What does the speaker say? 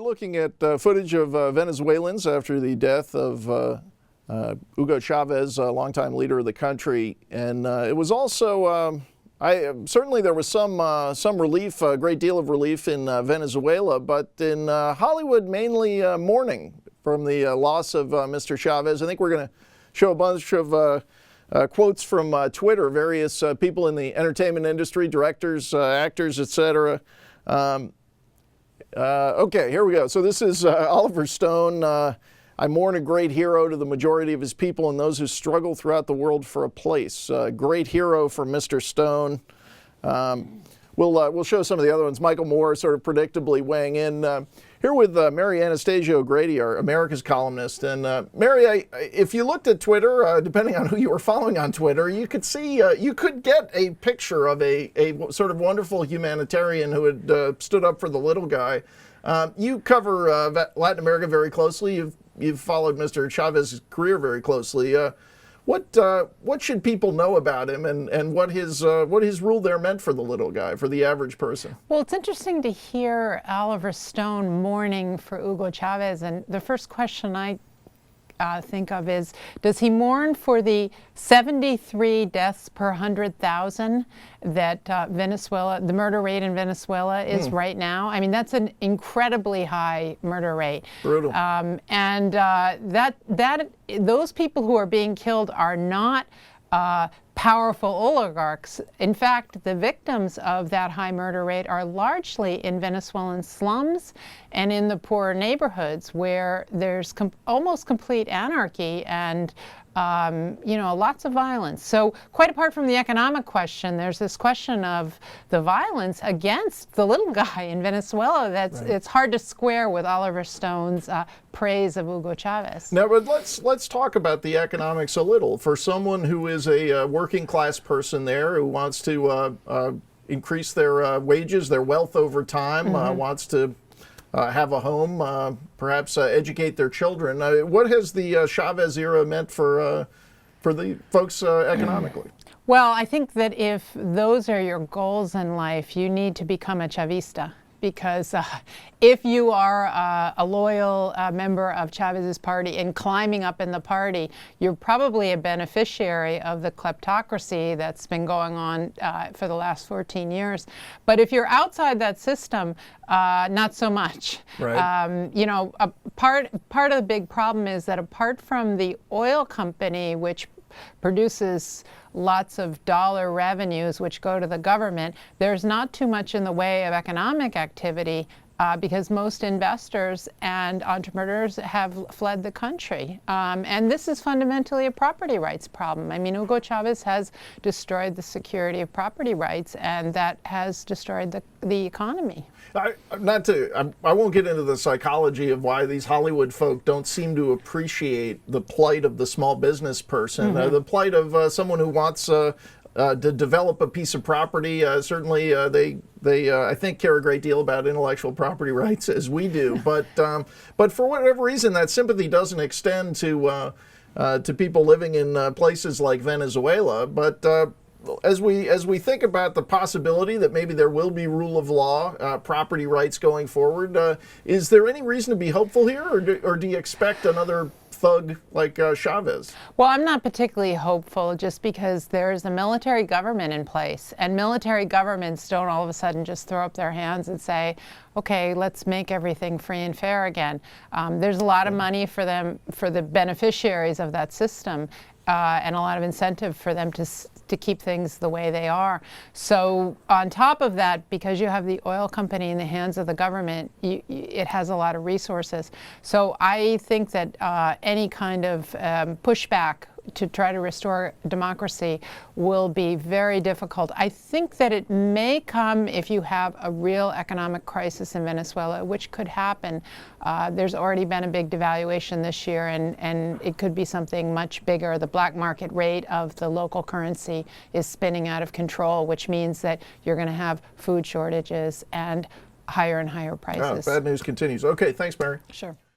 looking at footage of Venezuelans after the death of Hugo Chavez, a longtime leader of the country, and it was also certainly there was some relief, a great deal of relief in Venezuela, but in Hollywood mainly mourning from the loss of Mr. Chavez. I think we're going to show a bunch of quotes from Twitter, various people in the entertainment industry, directors, actors, etc. Okay, here we go. So this is Oliver Stone. I mourn a great hero to the majority of his people and those who struggle throughout the world for a place. Great hero for Mr. Stone. We'll show some of the other ones. Michael Moore sort of predictably weighing in. Here with Mary Anastasia O'Grady, our America's columnist. And Mary, if you looked at Twitter, depending on who you were following on Twitter, you could see, you could get a picture of a sort of wonderful humanitarian who had stood up for the little guy. You cover Latin America very closely. You've followed Mr. Chavez's career very closely. What should people know about him and what his rule there meant for the little guy, for the average person? Well, it's interesting to hear Oliver Stone mourning for Hugo Chavez, and the first question I think of is, does he mourn for the 73 deaths per 100,000 that Venezuela, the murder rate in Venezuela is right now? I mean, that's an incredibly high murder rate. Brutal. Those people who are being killed are not powerful oligarchs. In fact, the victims of that high murder rate are largely in Venezuelan slums and in the poorer neighborhoods where there's almost complete anarchy and lots of violence. So quite apart from the economic question, there's this question of the violence against the little guy in Venezuela that's It's hard to square with Oliver Stone's praise of Hugo Chavez. Now, but let's talk about the economics a little. For someone who is a working class person there who wants to increase their wages, their wealth over time, wants to have a home, perhaps educate their children. What has the Chavez era meant for the folks economically? Well, I think that if those are your goals in life, you need to become a Chavista. Because if you are a loyal member of Chavez's party and climbing up in the party, you're probably a beneficiary of the kleptocracy that's been going on for the last 14 years. But if you're outside that system, not so much. Right. Part of the big problem is that apart from the oil company, which produces lots of dollar revenues which go to the government, there's not too much in the way of economic activity because most investors and entrepreneurs have fled the country. And this is fundamentally a property rights problem. I mean, Hugo Chavez has destroyed the security of property rights, and that has destroyed the economy. I won't get into the psychology of why these Hollywood folk don't seem to appreciate the plight of the small business person, the plight of someone who wants to develop a piece of property. Certainly, they I think care a great deal about intellectual property rights, as we do. But for whatever reason, that sympathy doesn't extend to people living in places like Venezuela. But as we think about the possibility that maybe there will be rule of law, property rights going forward, is there any reason to be hopeful here, or do you expect another thug like Chavez? Well, I'm not particularly hopeful just because there's a military government in place, and military governments don't all of a sudden just throw up their hands and say, okay, let's make everything free and fair again. There's a lot of money for them, for the beneficiaries of that system, and a lot of incentive for them to keep things the way they are. So on top of that, because you have the oil company in the hands of the government, it has a lot of resources. So I think that any kind of pushback to try to restore democracy will be very difficult. I think that it may come if you have a real economic crisis in Venezuela, which could happen. There's already been a big devaluation this year, and it could be something much bigger. The black market rate of the local currency is spinning out of control, which means that you're going to have food shortages and higher prices. Bad news continues. Okay, thanks, Mary. Sure.